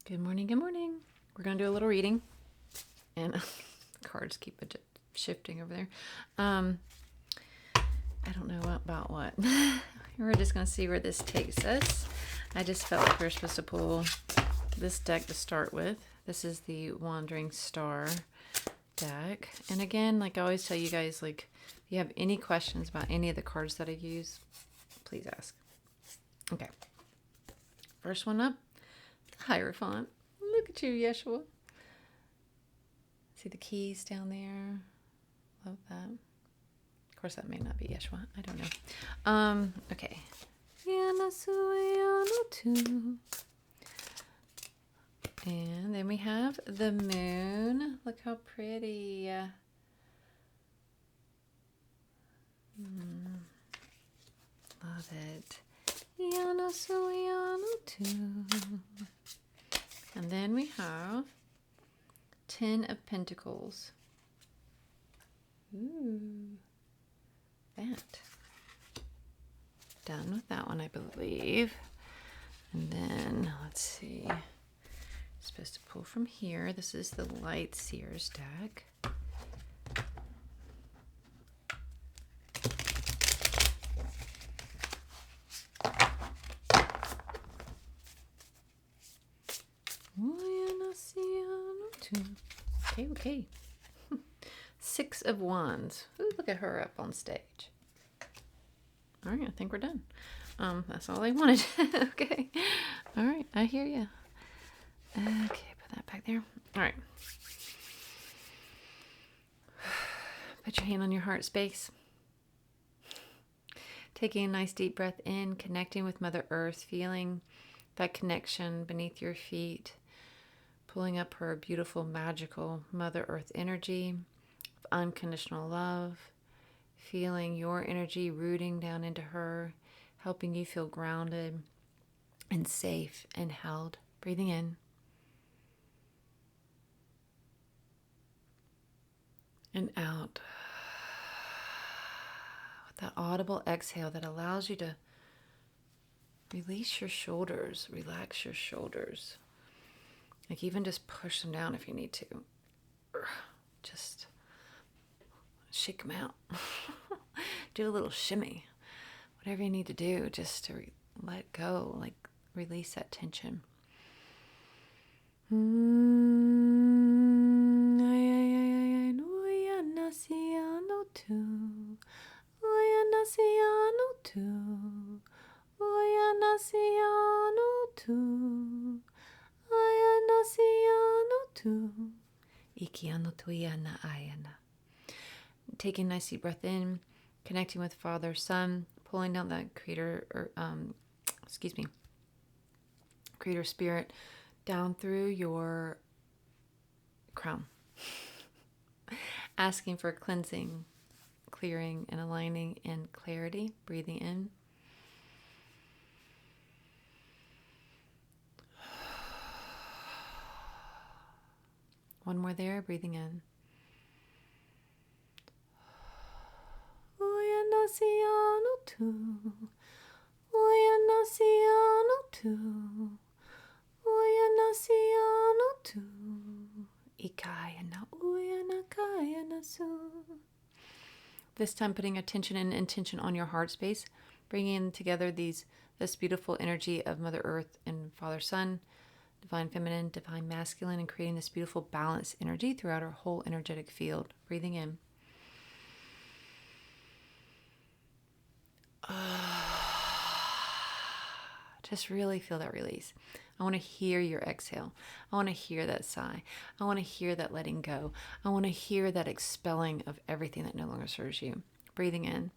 Good morning, good morning. We're going to do a little reading. And cards keep shifting over there. I don't know about what. We're just going to see where this takes us. I just felt like we're supposed to pull this deck to start with. This is the Wandering Star deck. And again, like I always tell you guys, like if you have any questions about any of the cards that I use, please ask. Okay. First one up, the Hierophant. Look at you, Yeshua. See the keys down there? Love that. Of course, that may not be Yeshua. I don't know. Okay. And then we have the moon. Look how pretty. Love it. And then we have 10 of Pentacles. Ooh, that. Done with that one, I believe. And then, let's see. Supposed to pull from here. This is the Light Seers deck. Okay. 6 of Wands. Ooh, look at her up on stage. All right, I think we're done. That's all I wanted. Okay. All right, I hear you. Okay, put that back there. All right. Put your hand on your heart space. Taking a nice deep breath in, connecting with Mother Earth, feeling that connection beneath your feet, pulling up her beautiful, magical Mother Earth energy of unconditional love, feeling your energy rooting down into her, helping you feel grounded and safe and held. Breathing in. And out. With that audible exhale that allows you to release your shoulders, relax your shoulders. Like even just push them down if you need to. Just shake them out. Do a little shimmy. Whatever you need to do just to let go, like release that tension. Taking a nice deep breath in, connecting with Father, Son, pulling down that Creator Spirit down through your crown. Asking for cleansing, clearing, and aligning and clarity. Breathing in. One more there, breathing in. This time putting attention and intention on your heart space, bringing together this beautiful energy of Mother Earth and Father Son, Divine Feminine, Divine Masculine, and creating this beautiful balanced energy throughout our whole energetic field. Breathing in. Just really feel that release. I want to hear your exhale. I want to hear that sigh. I want to hear that letting go. I want to hear that expelling of everything that no longer serves you. Breathing in.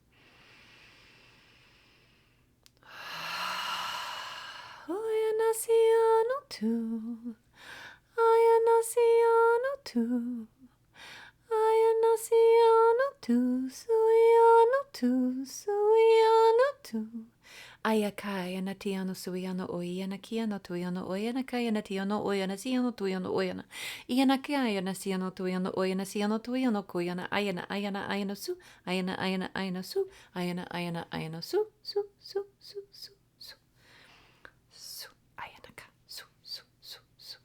Ayakaya natiano suiano oiana kiano tuiano oiana kaya natiano oiana siano tuiano oiana. Iana kaya nasiano tuiano oiana siano tuiano koiana ayana ayana ayana su ayana ayana ayana su ayana ayana ayana su su su su su su su ayana ka su su su su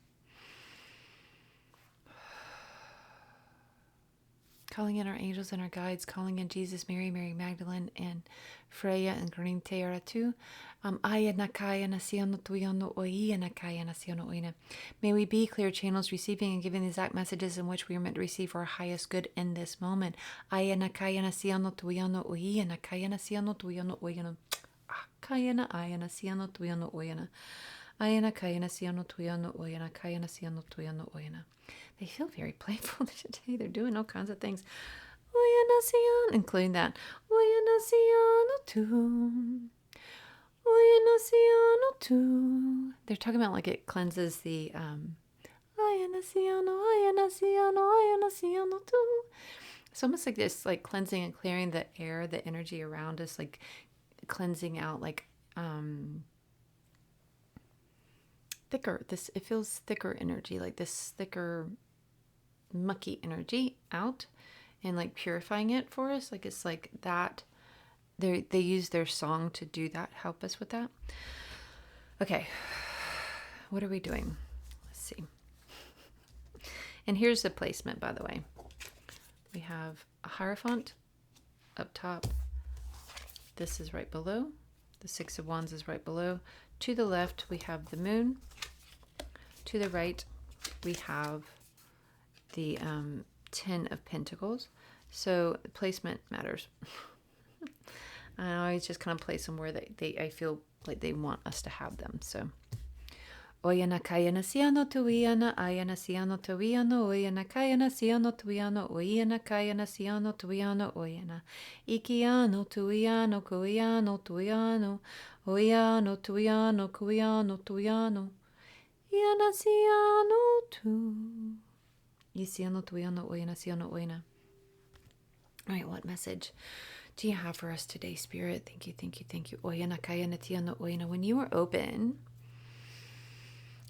calling in our angels and our guides, calling in Jesus, Mary, Mary Magdalene, and Freya and Green Teara too. Aya nakaya nasiono tuiono oia nakaya nasiono oina. May we be clear channels receiving and giving the exact messages in which we are meant to receive for our highest good in this moment. Aya nakaya nasiono tuiono oia nakaya nasiono tuiono oina. Kaya na aya nasiono tuiono oina. Aya nakaya nasiono tuiono oina kaya nasiono tuiono oina. They feel very playful today. They're doing all kinds of things. Including that. They're talking about like it cleanses the it's almost like this, like cleansing and clearing the air, the energy around us, like cleansing out like thicker. This, it feels thicker energy, like this thicker mucky energy out, and like purifying it for us. Like it's like that. They use their song to do that, help us with that. Okay, what are we doing? Let's see. And here's the placement, by the way. We have a Hierophant up top. This is right below. The Six of Wands is right below. To the left, we have the Moon. To the right, we have the Ten of Pentacles. So placement matters. I always just kind of place them where I feel like they want us to have them. So Oyana kayana siano tuiana, ayana siano tuiano, oyana kayana siano tuiano, oyana kayana siano tuiano, oyana ikiano tuiano, kuiano tuiano, oyano tuiano, kuiano tuiano, iana siano tu. Isiano tuiano, oyana siano, oyana. All right, what message do you have for us today, Spirit? Thank you, thank you, thank you. Oyana kayana tiano, oyana. When you are open,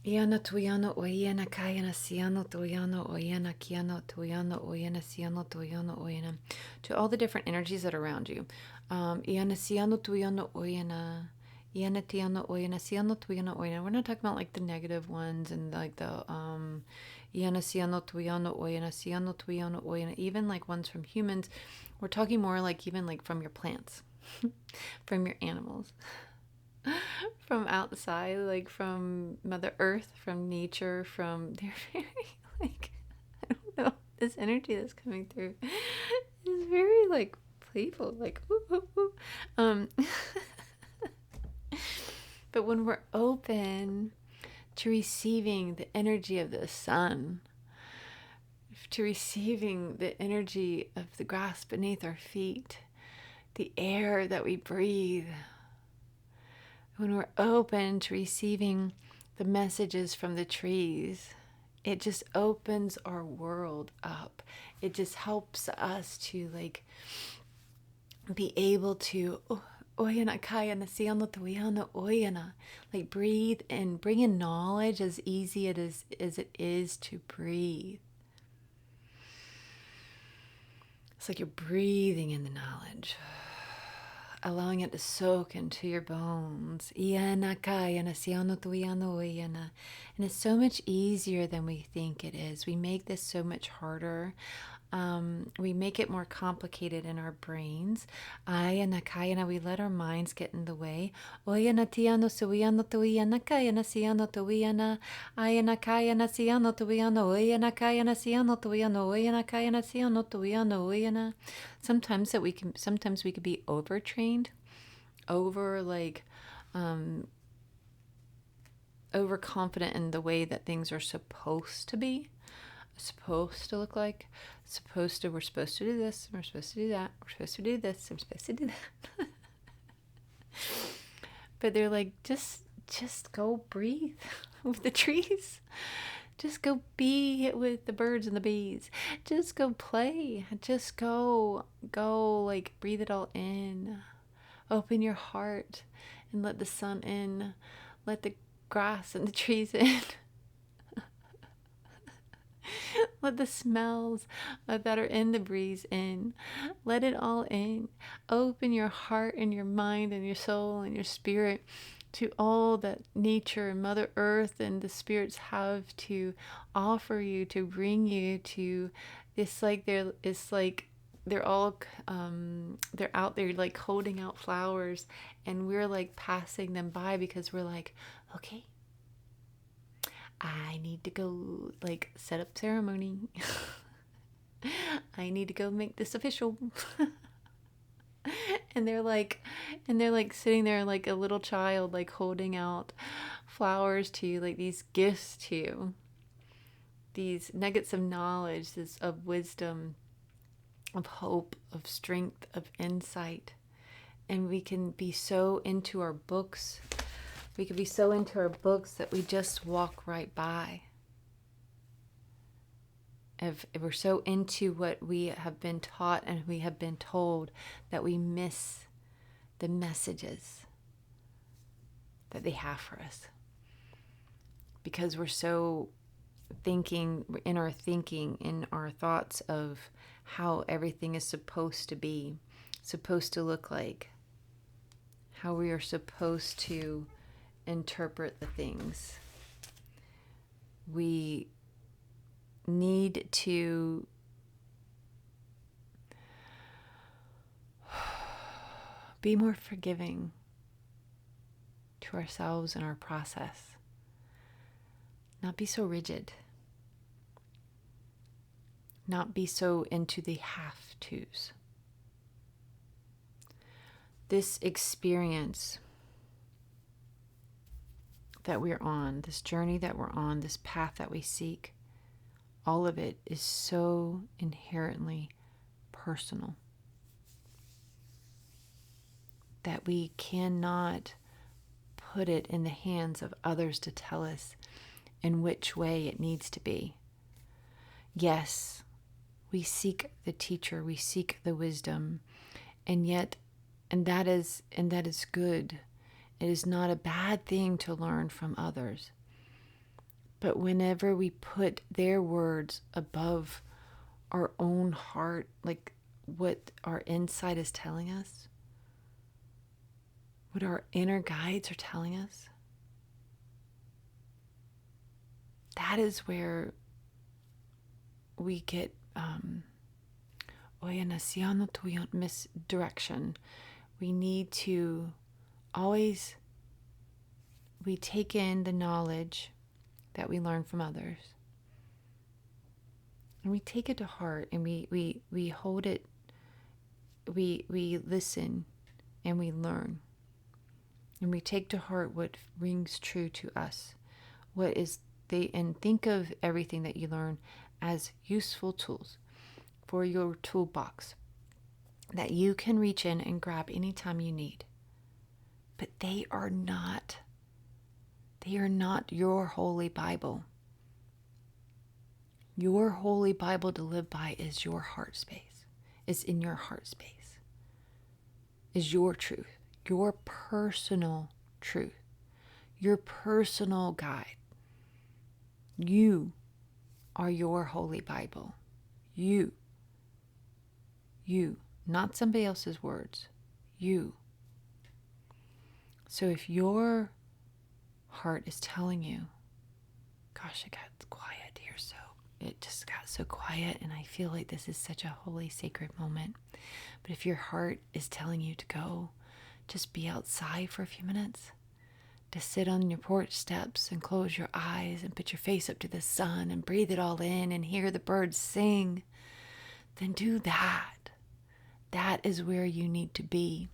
Iana tuyano oyana kayana siano tuyano oyana kiano tuyano oyana siano tuyano oyana, to all the different energies that are around you. Iana siano tuyano oyana, iana tiano oyana siano tuyano oyana. We're not talking about like the negative ones and like the iana siano tuyano oyana siano tuyano oyana, even like ones from humans. We're talking more like even like from your plants, from your animals. From outside, like from Mother Earth, from nature, they're very like, I don't know, this energy that's coming through is very like playful, like ooh, ooh, ooh. But when we're open to receiving the energy of the sun, to receiving the energy of the grass beneath our feet, the air that we breathe, when we're open to receiving the messages from the trees, it just opens our world up. It just helps us to like be able to like breathe and bring in knowledge as easy as it is to breathe. It's like you're breathing in the knowledge, allowing it to soak into your bones. And it's so much easier than we think it is. We make this so much harder. We make it more complicated in our brains. We let our minds get in the way. Sometimes we could be overtrained, overconfident in the way that things are supposed to be, supposed to look like, we're supposed to do this, we're supposed to do that, we're supposed to do this, we're supposed to do that. But they're like, just go breathe with the trees. Just go be with the birds and the bees. Just go play. Just go like breathe it all in. Open your heart and let the sun in. Let the grass and the trees in. Let the smells that are in the breeze in. Let it all in. Open your heart and your mind and your soul and your spirit to all that nature and Mother Earth and the spirits have to offer you, to bring you to. They're all they're out there like holding out flowers, and we're like passing them by because we're like, okay, I need to go like set up ceremony. I need to go make this official. And they're like sitting there like a little child, like holding out flowers to you, like these gifts to you, these nuggets of knowledge, this of wisdom, of hope, of strength, of insight. And we can be so into our books. We can be so into our books that we just walk right by. If we're so into what we have been taught and we have been told that we miss the messages that they have for us. Because we're so thinking, in our thoughts of how everything is supposed to be, supposed to look like, how we are supposed to interpret the things. We need to be more forgiving to ourselves in our process. Not be so rigid. Not be so into the have-tos. This experience that we're on, this journey that we're on, this path that we seek, all of it is so inherently personal that we cannot put it in the hands of others to tell us in which way it needs to be. Yes, we seek the teacher, we seek the wisdom, and that is good. It is not a bad thing to learn from others. But whenever we put their words above our own heart, like what our inside is telling us, what our inner guides are telling us, that is where we get misdirection. We need to always, we take in the knowledge that we learn from others, and we take it to heart, and we hold it, we listen, and we learn, and we take to heart what rings true to us, and think of everything that you learn as useful tools for your toolbox that you can reach in and grab anytime you need. But they are not your holy Bible. Your holy Bible to live by is your heart space. It's in your heart space. Is your truth, your personal truth, your personal guide. You are your holy Bible. You, not somebody else's words. You. So if your heart is telling you, gosh, it got quiet here, so it just got so quiet, and I feel like this is such a holy, sacred moment. But if your heart is telling you to go, just be outside for a few minutes, to sit on your porch steps and close your eyes and put your face up to the sun and breathe it all in and hear the birds sing, then do that. That is where you need to be.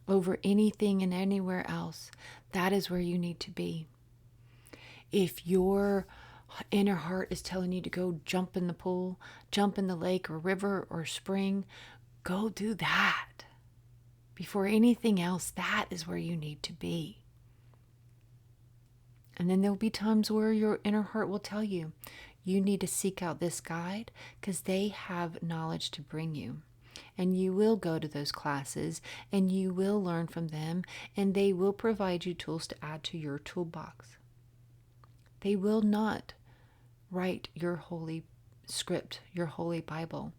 Over anything and anywhere else, that is where you need to be. If your inner heart is telling you to go jump in the pool, jump in the lake or river or spring, go do that. Before anything else, that is where you need to be. And then there'll be times where your inner heart will tell you, you need to seek out this guide because they have knowledge to bring you. And you will go to those classes and you will learn from them, and they will provide you tools to add to your toolbox. They will not write your holy script, your holy Bible.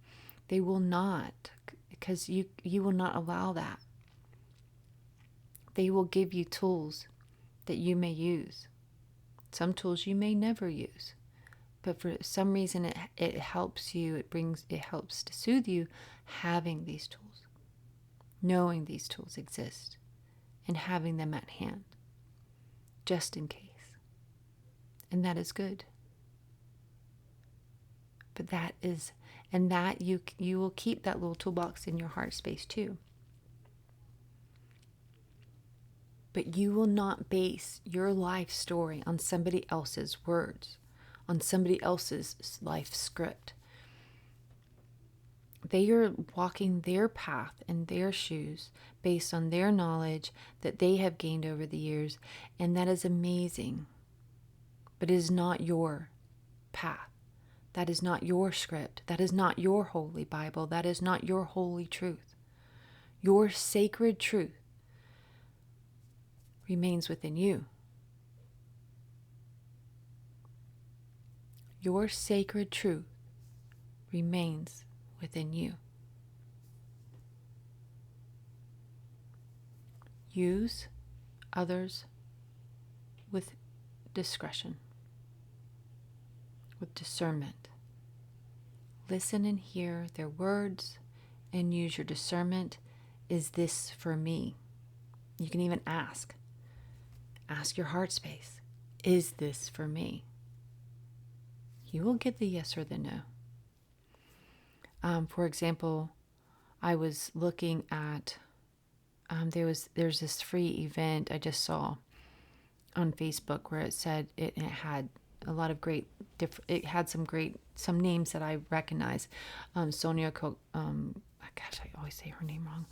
They will not, because you will not allow that. They will give you tools that you may use. Some tools you may never use. But for some reason it helps you, it helps to soothe you having these tools, knowing these tools exist, and having them at hand, just in case. And that is good. But that is, and that you will keep that little toolbox in your heart space too. But you will not base your life story on somebody else's words, on somebody else's life script. They are walking their path in their shoes based on their knowledge that they have gained over the years, and that is amazing. But it is not your path. That is not your script. That is not your holy Bible. That is not your holy truth. Your sacred truth remains within you. Your sacred truth remains within you. Use others with discretion, with discernment. Listen and hear their words and use your discernment. Is this for me? You can even ask. Ask your heart space. Is this for me? You will get the yes or the no. For example, I was looking at, there's this free event I just saw on Facebook where it said it had a lot of great, it had some names that I recognize. Sonia, gosh, I always say her name wrong.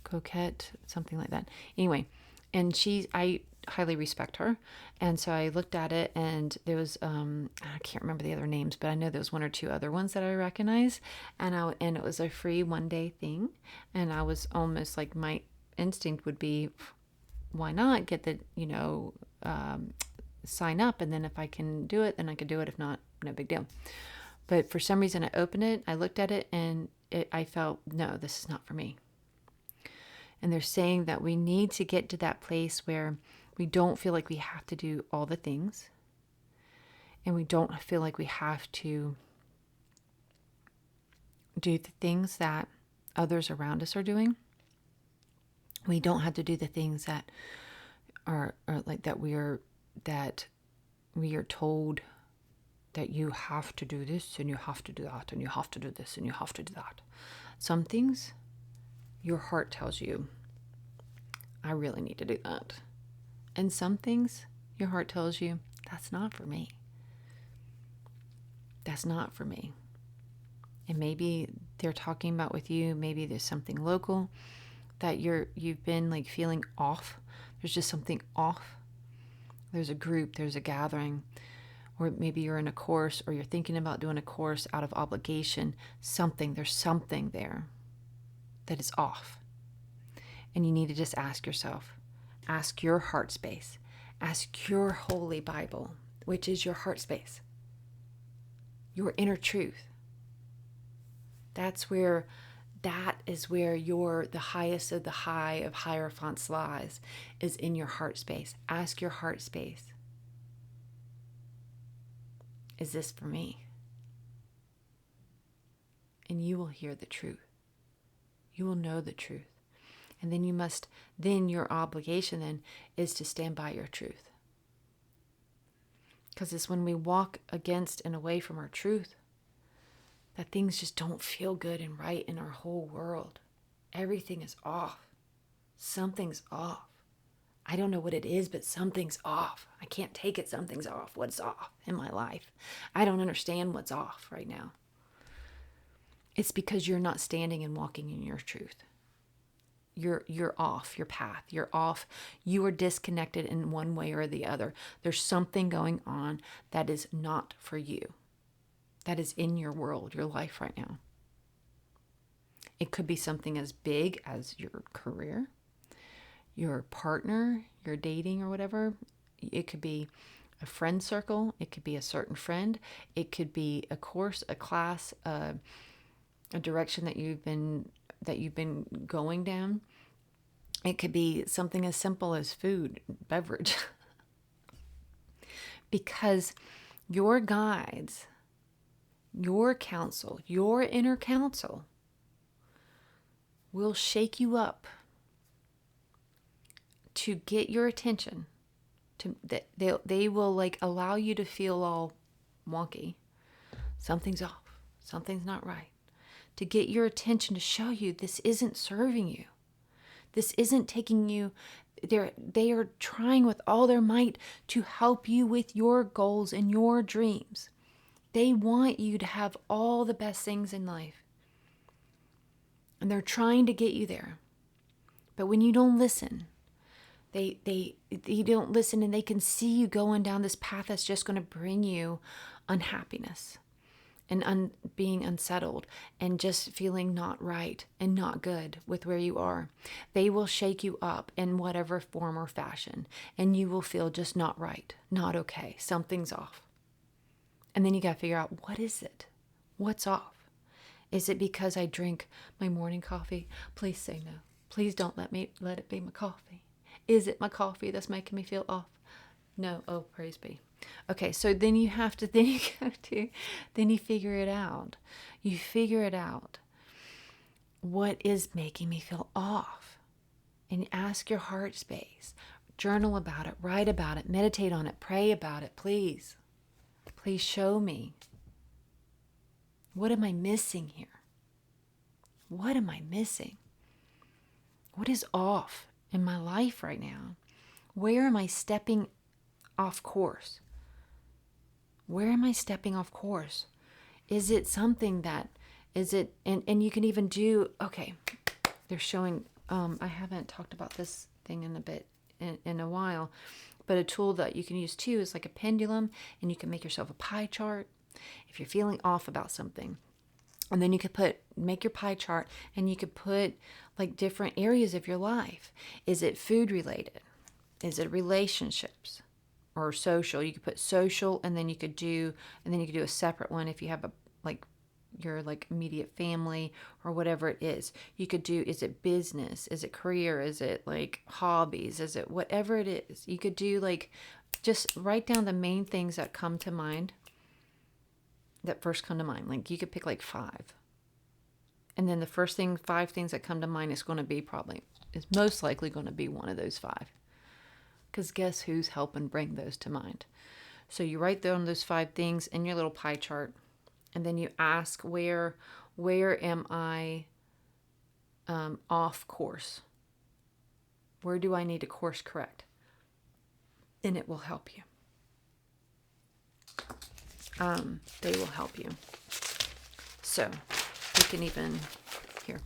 Coquette, something like that. Anyway, and I highly respect her. And so I looked at it, and there was, I can't remember the other names, but I know there was one or two other ones that I recognize. And it was a free 1-day thing. And I was almost like, my instinct would be, why not get the, sign up. And then if I can do it, then I could do it. If not, no big deal. But for some reason I opened it, I looked at it, and I felt, no, this is not for me. And they're saying that we need to get to that place where we don't feel like we have to do all the things. And we don't feel like we have to do the things that others around us are doing. We don't have to do the things that are like that we are told that you have to do this and you have to do that and you have to do this and you have to do that. Some things your heart tells you, I really need to do that. And some things your heart tells you, that's not for me. That's not for me. And maybe they're talking about with you, maybe there's something local that you've been like feeling off. There's just something off. There's a group, there's a gathering, or maybe you're in a course, or you're thinking about doing a course out of obligation. There's something there that is off. And you need to just ask yourself, ask your heart space, ask your holy Bible, which is your heart space, your inner truth. That is where the highest of the high of Hierophants lies, is in your heart space. Ask your heart space, is this for me? And you will hear the truth. You will know the truth. And then your obligation then is to stand by your truth. Because it's when we walk against and away from our truth that things just don't feel good and right in our whole world. Everything is off. Something's off. I don't know what it is, but something's off. I can't take it. Something's off. What's off in my life? I don't understand what's off right now. It's because you're not standing and walking in your truth. You're off your path. You're off. You are disconnected in one way or the other. There's something going on that is not for you. That is in your world, your life right now. It could be something as big as your career, your partner, your dating or whatever. It could be a friend circle. It could be a certain friend. It could be a course, a class, a direction that you've been going down. It could be something as simple as food, beverage. because your guides, your counsel, your inner counsel will shake you up to get your attention. They will like allow you to feel all wonky. Something's off. Something's not right. To get your attention, to show you this isn't serving you. This isn't taking you. They are trying with all their might to help you with your goals and your dreams. They want you to have all the best things in life. And they're trying to get you there. But when you don't listen, they don't listen, and they can see you going down this path that's just going to bring you unhappiness and being unsettled and just feeling not right and not good with where you are. They will shake you up in whatever form or fashion, and you will feel just not right, not okay. Something's off. And then you got to figure out, what is it? What's off? Is it because I drink my morning coffee? Please say no. Please don't let it be my coffee. Is it my coffee that's making me feel off? No. Oh, praise be. Okay, so then you figure it out. You figure it out. What is making me feel off? And ask your heart space. Journal about it, write about it, meditate on it, pray about it, please. Please show me. What am I missing here? What am I missing? What is off in my life right now? Where am I stepping off course? Where am I stepping off course? Is it something that, and you can even do, okay, they're showing, I haven't talked about this thing in a while, but a tool that you can use too is like a pendulum, and you can make yourself a pie chart if you're feeling off about something. And then you could make your pie chart, and you could put like different areas of your life. Is it food related? Is it relationships or social? You could put social, and then you could do a separate one if you have your immediate family or whatever it is. You could do, is it business? Is it career? Is it like hobbies? Is it whatever it is? You could do just write down the main things that come to mind, that first come to mind. Like you could pick 5. And then the first 5 things that come to mind is most likely going to be one of those 5. Because guess who's helping bring those to mind? So you write down those 5 things in your little pie chart, and then you ask, where am I off course? Where do I need to course correct? And it will help you. They will help you. So you can even, here.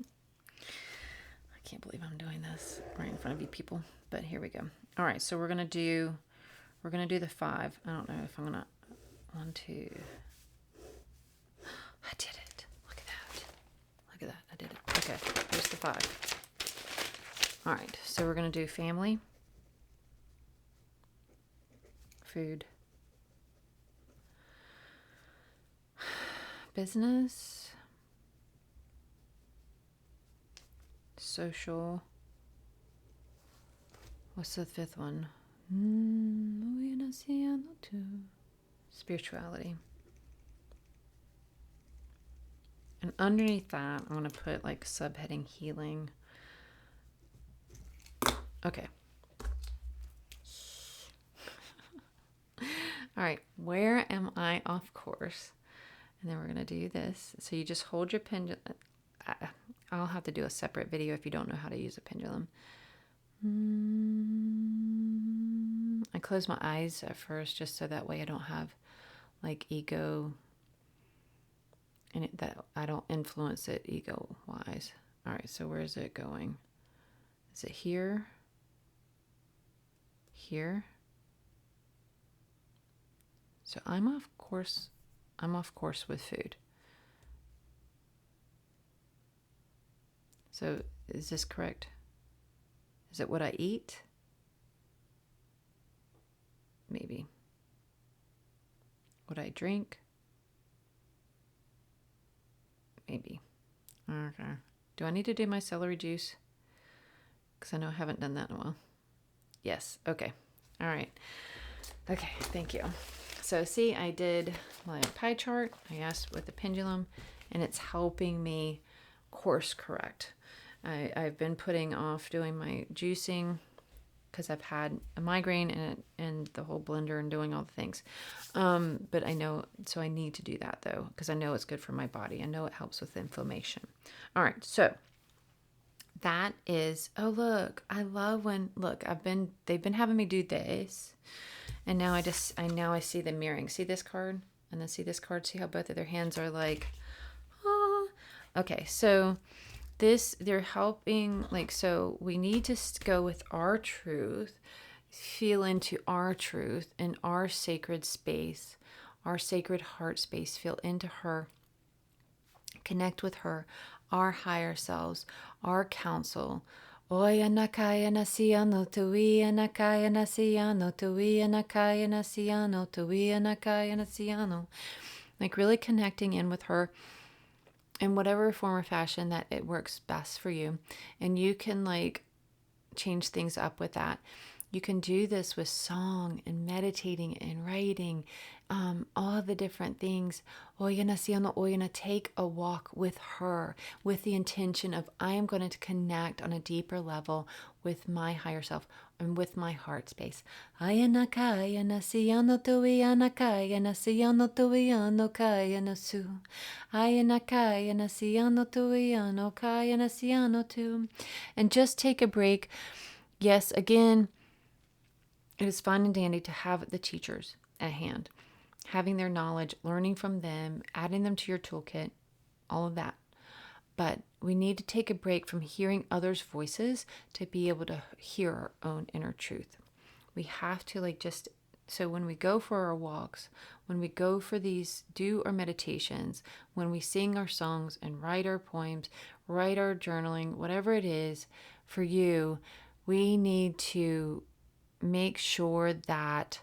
I can't believe I'm doing this right in front of you people, but here we go. All right, so we're gonna do the 5. I don't know if I'm gonna 1, 2. I did it. Look at that. I did it. Okay, here's the 5. All right, so we're gonna do family, food, business, social. What's the 5th one? Spirituality. And underneath that, I'm going to put subheading healing. Okay. All right. Where am I off course? And then we're going to do this. So you just hold your pendulum. I'll have to do a separate video if you don't know how to use a pendulum. I close my eyes at first just so that way I don't have ego, and that I don't influence it ego wise. All right, so where is it going? Is it here? Here? So I'm off course. I'm off course with food. So is this correct? Is it what I eat? Maybe. What I drink? Maybe. Okay. Do I need to do my celery juice? Because I know I haven't done that in a while. Yes. Okay. All right. Okay, thank you. So see, I did my pie chart. I asked with the pendulum, and it's helping me course correct. I've been putting off doing my juicing because I've had a migraine and the whole blender and doing all the things. But I know, so I need to do that though, because I know it's good for my body. I know it helps with inflammation. All right, so that is, oh look, I love when, look, they've been having me do this, and now I see them mirroring. See this card, and then see this card. See how both of their hands are like, ah. Okay, so they're helping, like, so we need to go with our truth, feel into our truth in our sacred space, our sacred heart space, feel into her, connect with her, our higher selves, our counsel. Oya nakaya nasiano tuia nakaya nasiano tuia nakaya nasiano tuia nakaya nasiano. Like really connecting in with her in whatever form or fashion that it works best for you. And you can like change things up with that. You can do this with song and meditating and writing, all the different things. Oyana, take a walk with her with the intention of I am going to connect on a deeper level with my higher self and with my heart space. Ayana kaya nasiano tuiana kaya nasiano tuiano kaya nasu. Ayana kaya nasiano tuiano kaya nasiano tu. And just take a break. Yes, again, it is fun and dandy to have the teachers at hand, having their knowledge, learning from them, adding them to your toolkit, all of that. But we need to take a break from hearing others' voices to be able to hear our own inner truth. We have to so when we go for our walks, when we go for do our meditations, when we sing our songs and write our poems, write our journaling, whatever it is for you, we need to make sure that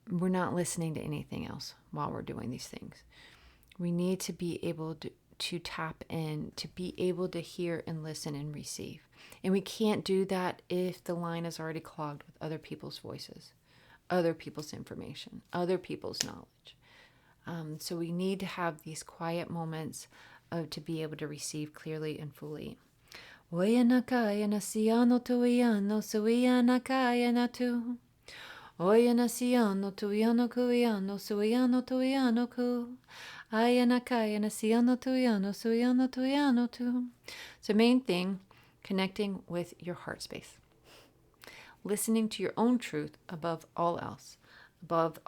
we're not listening to anything else while we're doing these things. We need to be able to tap in, to be able to hear and listen and receive. And we can't do that if the line is already clogged with other people's voices, other people's information, other people's knowledge. So we need to have these quiet moments to be able to receive clearly and fully. Oyanakaya nasiano tuiano suianakaya natu. Oyanasiano tuiano kuiano suiano tuiano ku. Ayanakaya nasiano tuiano suiano tuiano tu. So main thing, connecting with your heart space. Listening to your own truth above all else. Above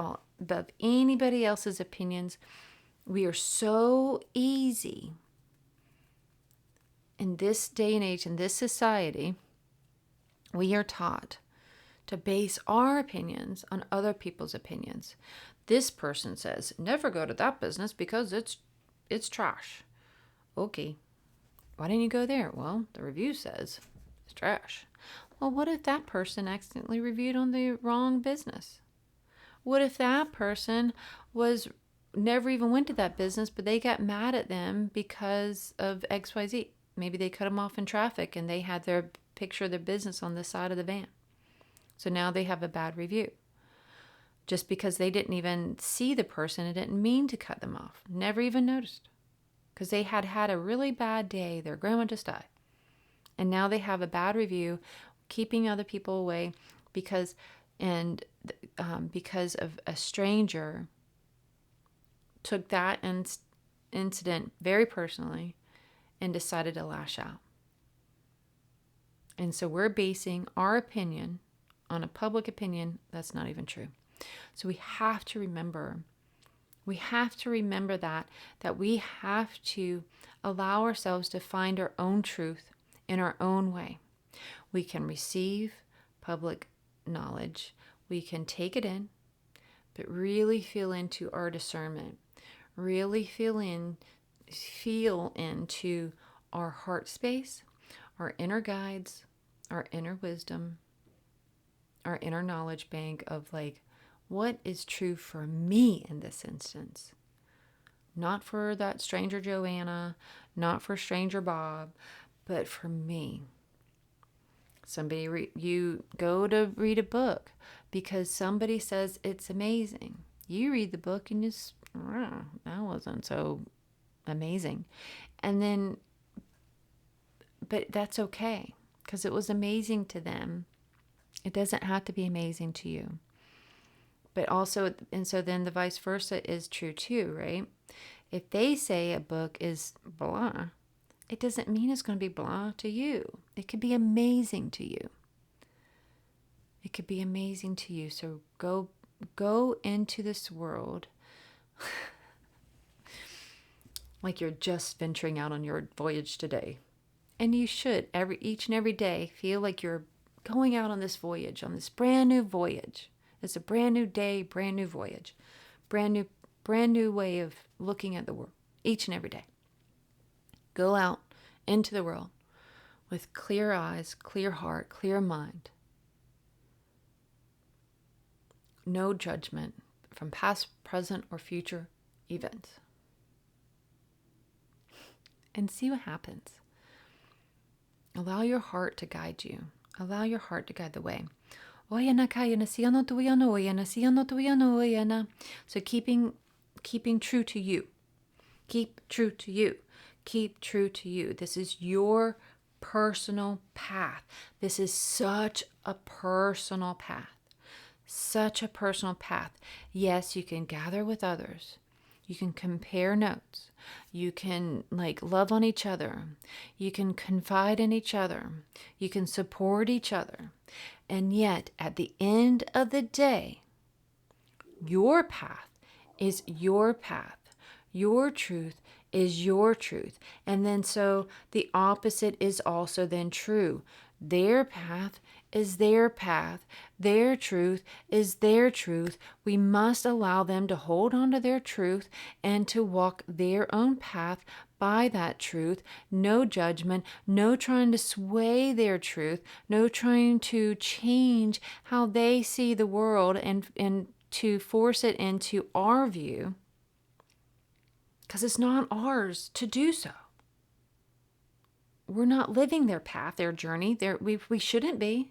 anybody else's opinions. We are so easy in this day and age, in this society, we are taught to base our opinions on other people's opinions. This person says, never go to that business because it's trash. Okay, why didn't you go there? Well, the review says it's trash. Well, what if that person accidentally reviewed on the wrong business? What if that person never even went to that business, but they got mad at them because of XYZ? Maybe they cut them off in traffic and they had their picture of their business on the side of the van. So now they have a bad review. Just because they didn't even see the person, it didn't mean to cut them off. Never even noticed. Because they had a really bad day. Their grandma just died. And now they have a bad review, keeping other people away because of a stranger took that incident very personally and decided to lash out. And so we're basing our opinion on a public opinion that's not even true. So we have to remember that we have to allow ourselves to find our own truth in our own way. We can receive public knowledge. We can take it in, but really feel into our discernment. Really feel into our heart space, our inner guides, our inner wisdom, our inner knowledge bank of what is true for me in this instance. Not for that stranger Joanna, not for stranger Bob, but for me. You go to read a book because somebody says it's amazing. You read the book and that wasn't so amazing. And then, but that's okay because it was amazing to them. It doesn't have to be amazing to you. But also, and so then the vice versa is true too, right? If they say a book is blah, it doesn't mean it's going to be blah to you. It could be amazing to you. It could be amazing to you. So go into this world like you're just venturing out on your voyage today. And you should each and every day feel like you're going out on this voyage, on this brand new voyage. It's a brand new day, brand new voyage, brand new way of looking at the world each and every day. Go out into the world with clear eyes, clear heart, clear mind. No judgment from past, present, or future events. And see what happens. Allow your heart to guide you. Allow your heart to guide the way. So keeping true to you. Keep true to you. Keep true to you. This is your personal path. This is such a personal path. Such a personal path. Yes, you can gather with others. You can compare notes. You can love on each other. You can confide in each other. You can support each other. And yet, at the end of the day, your path is your path. Your truth is your truth. And then so the opposite is also then true. Their path is their path. Their truth is their truth. We must allow them to hold on to their truth and to walk their own path by that truth. No judgment, no trying to sway their truth, no trying to change how they see the world and to force it into our view, because it's not ours to do so. We're not living their path, their journey. We shouldn't be.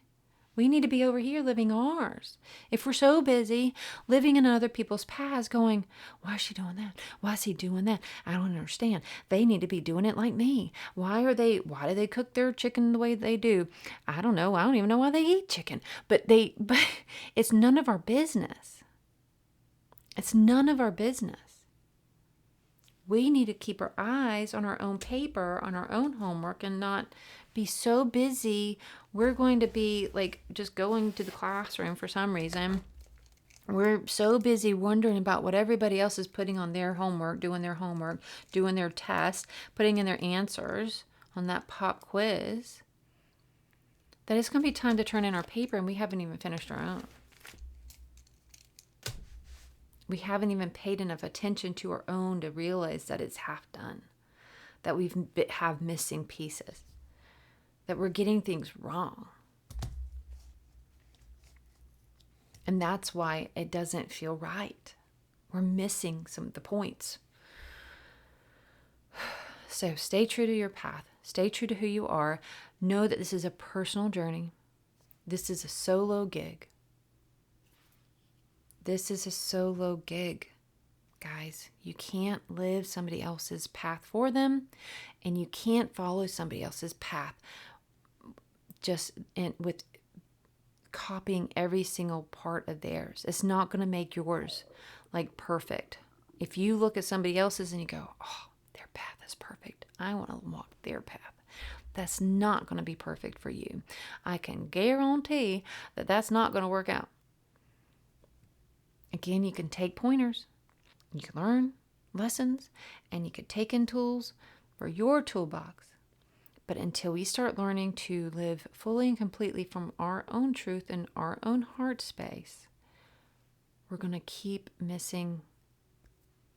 We need to be over here living ours. If we're so busy living in other people's paths going, why is she doing that? Why is he doing that? I don't understand. They need to be doing it like me. Why do they cook their chicken the way they do? I don't know. I don't even know why they eat chicken. But it's none of our business. It's none of our business. We need to keep our eyes on our own paper, on our own homework, and not be so busy. We're going to be just going to the classroom for some reason. We're so busy wondering about what everybody else is putting on their homework, doing their tests, putting in their answers on that pop quiz, that it's going to be time to turn in our paper and we haven't even finished our own. We haven't even paid enough attention to our own to realize that it's half done, that we have missing pieces, that we're getting things wrong. And that's why it doesn't feel right. We're missing some of the points. So stay true to your path. Stay true to who you are. Know that this is a personal journey. This is a solo gig. This is a solo gig, guys. You can't live somebody else's path for them, and you can't follow somebody else's path with copying every single part of theirs. It's not going to make yours perfect. If you look at somebody else's and you go, oh, their path is perfect, I want to walk their path. That's not going to be perfect for you. I can guarantee that that's not going to work out. Again, you can take pointers, you can learn lessons, and you can take in tools for your toolbox. But until we start learning to live fully and completely from our own truth and our own heart space, we're going to keep missing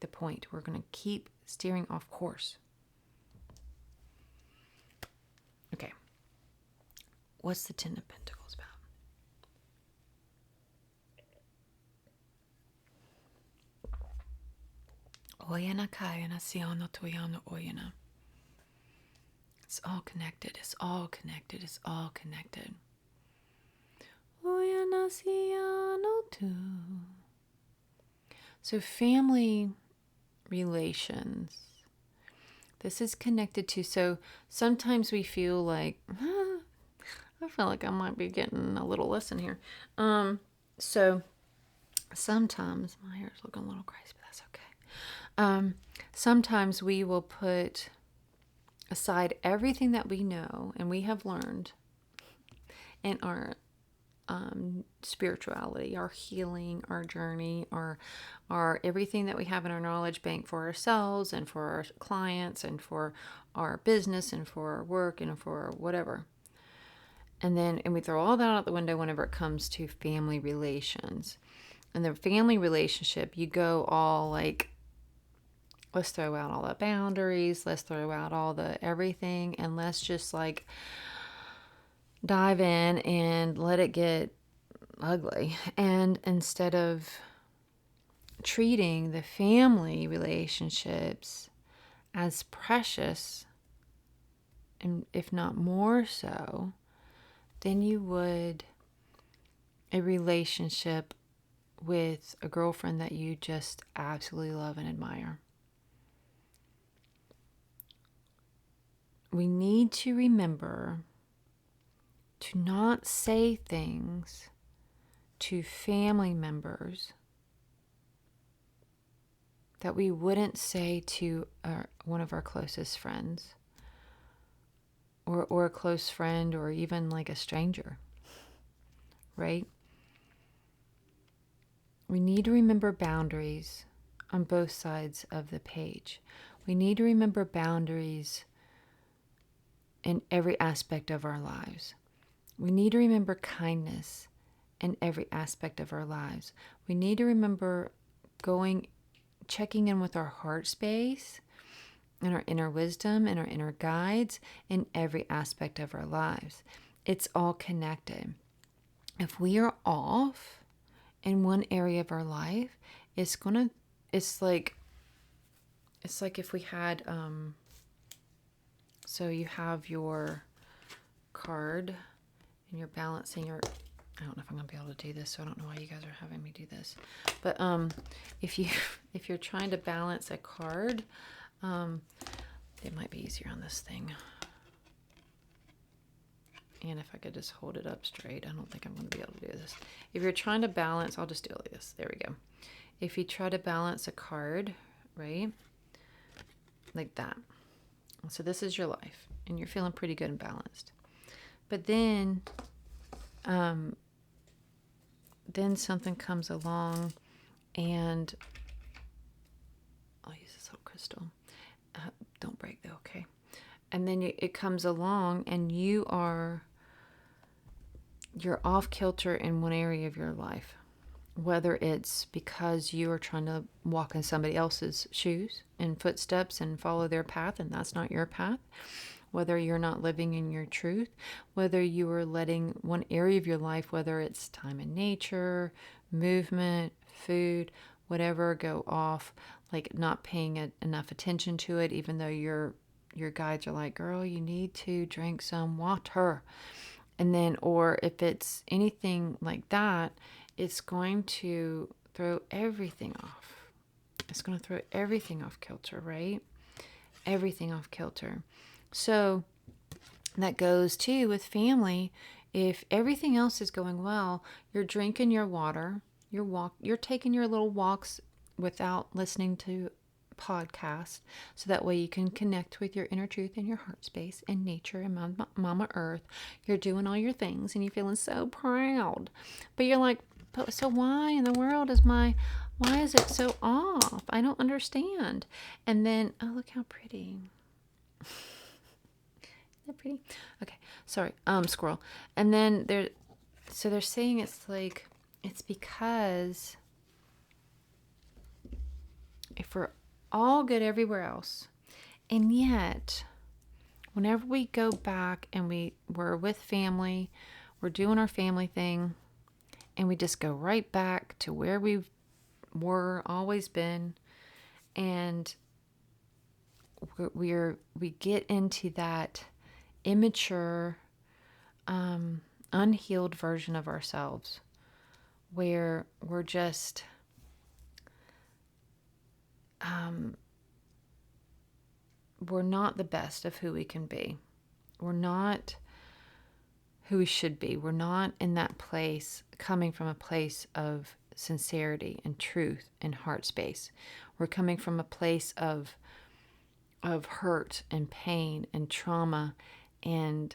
the point. We're going to keep steering off course. Okay. What's the Ten of Pentacles about? It's all connected. It's all connected. It's all connected. naciano tu. So family relations. This is connected to, so sometimes we feel like, I feel like I might be getting a little lesson here. So sometimes, my hair's looking a little crazy, but that's okay. Sometimes we will put aside everything that we know and we have learned in our spirituality, our healing, our journey, our everything that we have in our knowledge bank for ourselves and for our clients and for our business and for our work and for whatever. And we throw all that out the window whenever it comes to family relations. And the family relationship, you go all like, let's throw out all the boundaries, let's throw out all the everything, and let's just like dive in and let it get ugly. And instead of treating the family relationships as precious, and if not more so, than you would a relationship with a girlfriend that you just absolutely love and admire. We need to remember to not say things to family members that we wouldn't say to one of our closest friends, or a close friend, or even like a stranger, right? We need to remember boundaries on both sides of the page. We need to remember boundaries in every aspect of our lives. We need to remember kindness in every aspect of our lives. We need to remember checking in with our heart space and our inner wisdom and our inner guides in every aspect of our lives. It's all connected. If we are off in one area of our life, it's like if we had, so you have your card and you're balancing I don't know if I'm gonna be able to do this, so I don't know why you guys are having me do this. But if you're trying to balance a card, it might be easier on this thing. And if I could just hold it up straight, I don't think I'm going to be able to do this. If you're trying to balance, I'll just do it like this. There we go. If you try to balance a card, right, like that. So this is your life, and you're feeling pretty good and balanced. But then something comes along, and I'll use this little crystal. Don't break though, okay? And then it comes along, and you're off kilter in one area of your life, whether it's because you are trying to walk in somebody else's shoes and footsteps and follow their path, and that's not your path, whether you're not living in your truth, whether you are letting one area of your life, whether it's time in nature, movement, food, whatever, go off, like not paying enough attention to it, even though your guides are like, girl, you need to drink some water. And then, or if it's anything like that, it's going to throw everything off. It's going to throw everything off kilter, right? Everything off kilter. So that goes too with family. If everything else is going well, you're drinking your water, you're taking your little walks without listening to podcasts, so that way you can connect with your inner truth and your heart space and nature and Mama Earth. You're doing all your things and you're feeling so proud, but you're like, so why in the world why is it so off? I don't understand. And then, oh, look how pretty. Is that pretty? Okay, sorry, squirrel. And then they're saying it's because if we're all good everywhere else, and yet whenever we go back and we're with family, we're doing our family thing, and we just go right back to where we were always been, and we get into that immature, unhealed version of ourselves, where we're just we're not the best of who we can be. We're not who we should be. We're not in that place, coming from a place of sincerity and truth and heart space. We're coming from a place of hurt and pain and trauma and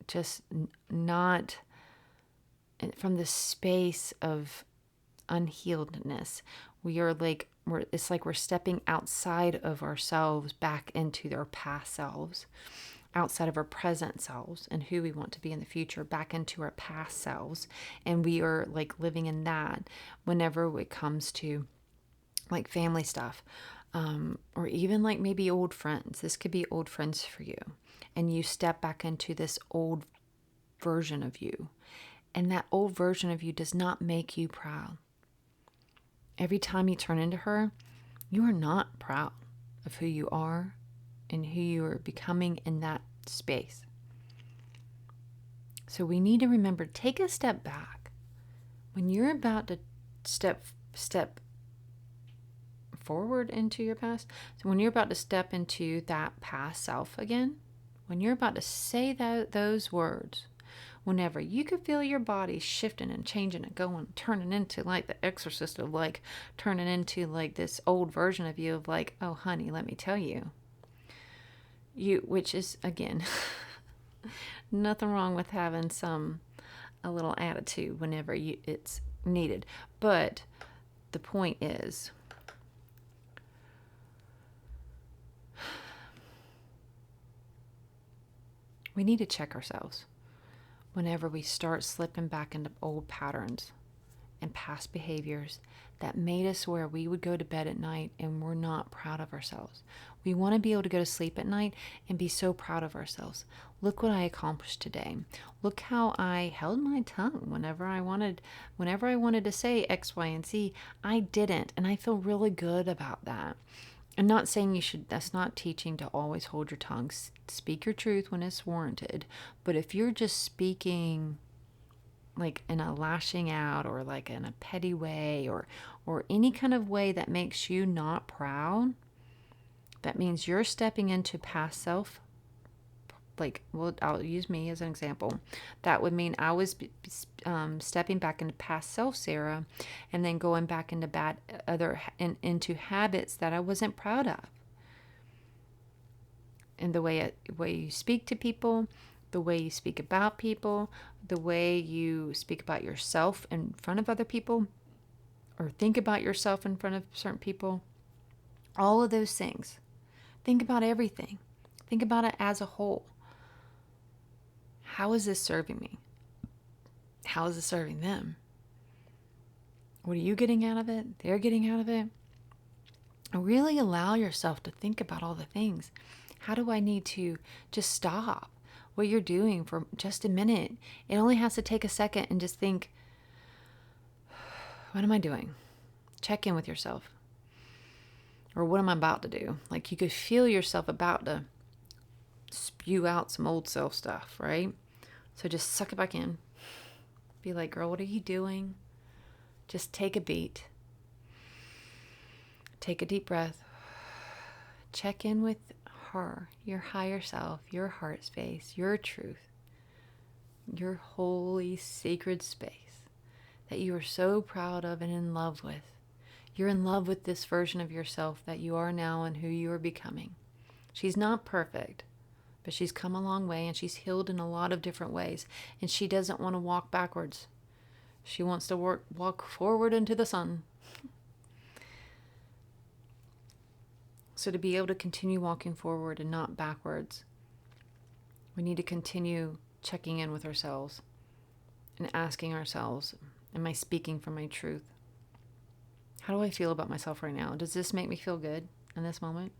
just not from the space of unhealedness. It's like we're stepping outside of ourselves back into our past selves, outside of our present selves and who we want to be in the future, back into our past selves. And we are like living in that whenever it comes to like family stuff, or even like maybe old friends. This could be old friends for you. And you step back into this old version of you. And that old version of you does not make you proud. Every time you turn into her, you are not proud of who you are and who you are becoming in that space. So we need to remember, take a step back. When you're about to step forward into your past, so when you're about to step into that past self again, when you're about to say those words, whenever you could feel your body shifting and changing and going, turning into like the exorcist of like turning into like this old version of you of like, oh honey, let me tell you, which is again, nothing wrong with having a little attitude whenever it's needed. But the point is, we need to check ourselves whenever we start slipping back into old patterns and past behaviors that made us where we would go to bed at night and we're not proud of ourselves. We want to be able to go to sleep at night and be so proud of ourselves. Look what I accomplished today. Look how I held my tongue whenever I wanted to say X, Y, and Z. I didn't, and I feel really good about that. I'm not saying you should, that's not teaching to always hold your tongue. Speak your truth when it's warranted. But if you're just speaking like in a lashing out or like in a petty way or any kind of way that makes you not proud, that means you're stepping into past self. Like, well, I'll use me as an example. That would mean I was stepping back into past self Sarah, and then going back into into habits that I wasn't proud of. And the way you speak to people, the way you speak about people, the way you speak about yourself in front of other people, or think about yourself in front of certain people, all of those things. Think about everything. Think about it as a whole. How is this serving me? How is it serving them? What are you getting out of it? They're getting out of it? Really allow yourself to think about all the things. How do I need to just stop what you're doing for just a minute? It only has to take a second and just think, what am I doing? Check in with yourself. Or what am I about to do? Like you could feel yourself about to spew out some old self stuff, right? So just suck it back in. Be like, girl, what are you doing? Just take a beat. Take a deep breath. Check in with her, your higher self, your heart space, your truth, your holy, sacred space that you are so proud of and in love with. You're in love with this version of yourself that you are now and who you are becoming. She's not perfect, but she's come a long way and she's healed in a lot of different ways. And she doesn't want to walk backwards. She wants to walk forward into the sun. So to be able to continue walking forward and not backwards, we need to continue checking in with ourselves and asking ourselves, am I speaking from my truth? How do I feel about myself right now? Does this make me feel good in this moment?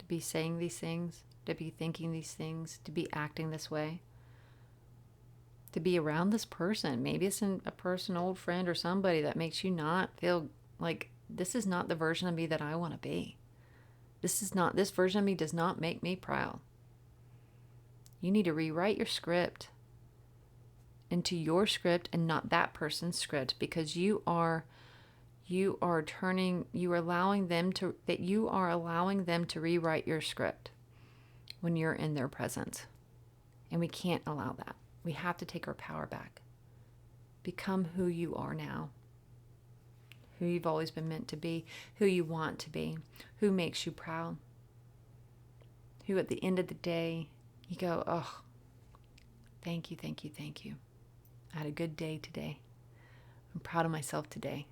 To be saying these things, to be thinking these things, to be acting this way, to be around this person. Maybe it's a person, old friend or somebody that makes you not feel like this is not the version of me that I want to be. This version of me does not make me proud. You need to rewrite your script into your script and not that person's script, because you are allowing them to rewrite your script when you're in their presence. And we can't allow that. We have to take our power back. Become who you are now, who you've always been meant to be, who you want to be, who makes you proud, who at the end of the day you go, oh, thank you, thank you, thank you. I had a good day today. I'm proud of myself today.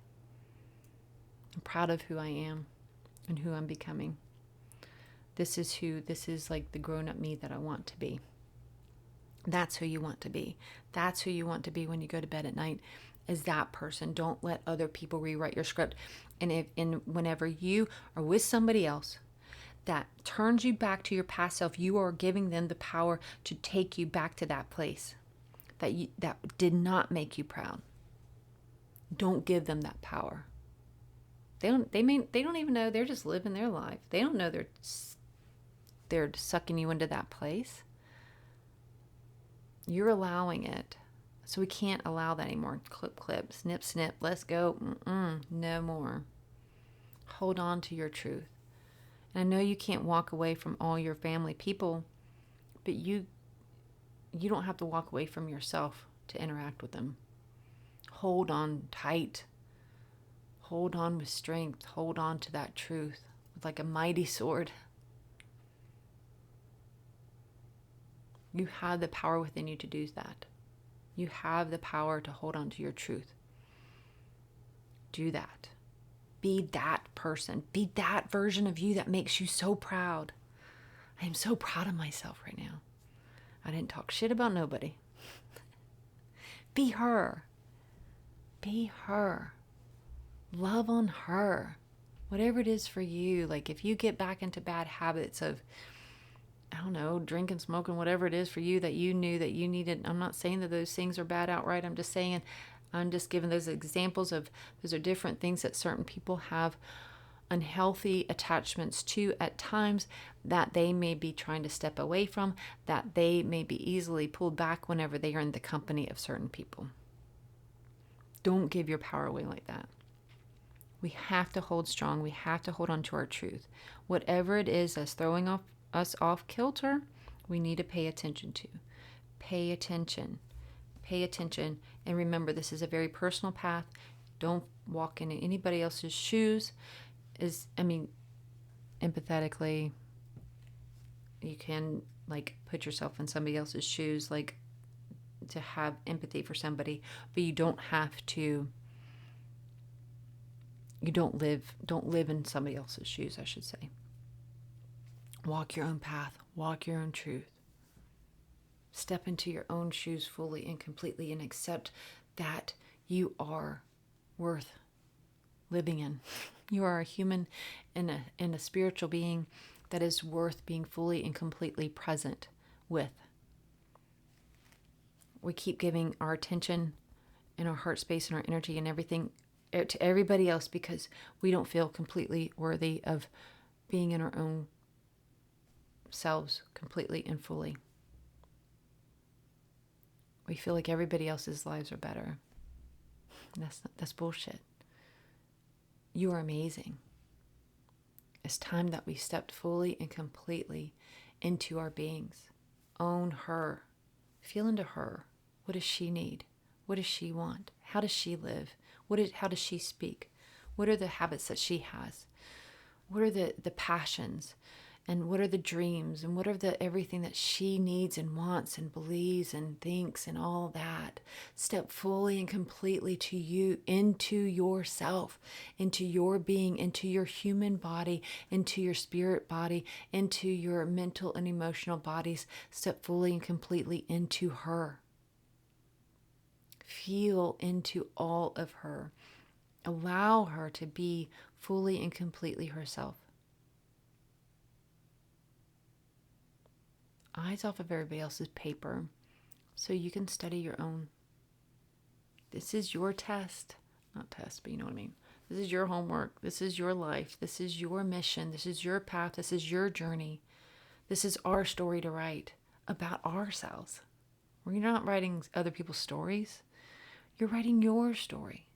I'm proud of who I am and who I'm becoming. This is like the grown-up me that I want to be. That's who you want to be. That's who you want to be when you go to bed at night, is that person. Don't let other people rewrite your script. And whenever you are with somebody else that turns you back to your past self, you are giving them the power to take you back to that place that did not make you proud. Don't give them that power. They don't even know. They're just living their life. They don't know they're sucking you into that place. You're allowing it. So we can't allow that anymore. Clip, snip, snip. Let's go. No more. Hold on to your truth. And I know you can't walk away from all your family people, but you don't have to walk away from yourself to interact with them. Hold on tight. Hold on with strength. Hold on to that truth with like a mighty sword. You have the power within you to do that. You have the power to hold on to your truth. Do that. Be that person. Be that version of you that makes you so proud. I am so proud of myself right now. I didn't talk shit about nobody. Be her. Be her. Love on her. Whatever it is for you. Like if you get back into bad habits of, I don't know, drinking, smoking, whatever it is for you that you knew that you needed. I'm not saying that those things are bad outright. I'm just giving those examples of, those are different things that certain people have unhealthy attachments to at times, that they may be trying to step away from, that they may be easily pulled back whenever they are in the company of certain people. Don't give your power away like that. We have to hold strong. We have to hold on to our truth. Whatever it is that's throwing us off kilter, we need to pay attention to. Pay attention. Pay attention. And remember, this is a very personal path. Don't walk into anybody else's shoes. Empathetically, you can put yourself in somebody else's shoes, to have empathy for somebody, but you don't have to. You don't live in somebody else's shoes, I should say. Walk your own path. Walk your own truth. Step into your own shoes fully and completely and accept that you are worth living in. You are a human and a spiritual being that is worth being fully and completely present with. We keep giving our attention and our heart space and our energy and everything to everybody else because we don't feel completely worthy of being in our own selves completely and fully. We feel like everybody else's lives are better. That's bullshit. You are amazing. It's time that we stepped fully and completely into our beings. Own her. Feel into her. What does she need? What does she want? How does she live? How does she speak? What are the habits that she has? What are the passions? And what are the dreams? And what are the everything that she needs and wants and believes and thinks and all that? Step fully and completely to you, into yourself, into your being, into your human body, into your spirit body, into your mental and emotional bodies. Step fully and completely into her. Feel into all of her. Allow her to be fully and completely herself. Eyes off of everybody else's paper so you can study your own. This is your test. Not test, but you know what I mean. This is your homework. This is your life. This is your mission. This is your path. This is your journey. This is our story to write about ourselves. You're not writing other people's stories. You're writing your story.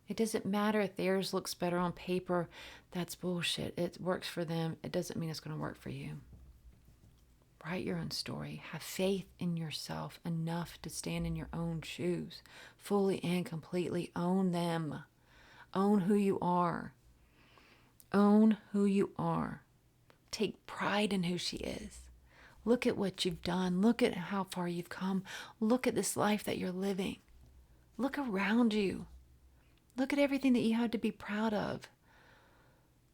It doesn't matter if theirs looks better on paper. That's bullshit. It works for them. It doesn't mean it's going to work for you. Write your own story. Have faith in yourself enough to stand in your own shoes. Fully and completely own them. Own who you are. Own who you are. Take pride in who she is. Look at what you've done. Look at how far you've come. Look at this life that you're living. Look around you. Look at everything that you had to be proud of.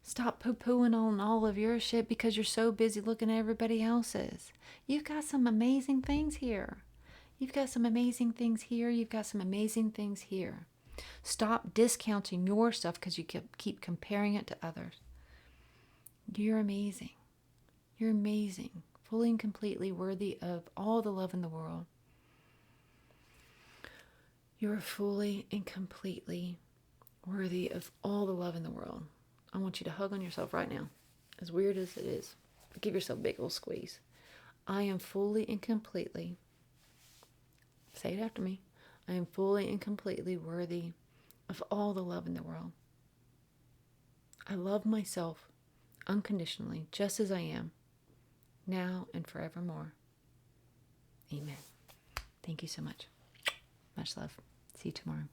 Stop poo-pooing on all of your shit because you're so busy looking at everybody else's. You've got some amazing things here. You've got some amazing things here. You've got some amazing things here. Stop discounting your stuff because you keep comparing it to others. You're amazing. You're amazing. Fully and completely worthy of all the love in the world. You're fully and completely worthy of all the love in the world. I want you to hug on yourself right now. As weird as it is. Give yourself a big old squeeze. I am fully and completely, say it after me, I am fully and completely worthy of all the love in the world. I love myself unconditionally, just as I am, now and forevermore. Amen. Thank you so much. Much love. See you tomorrow.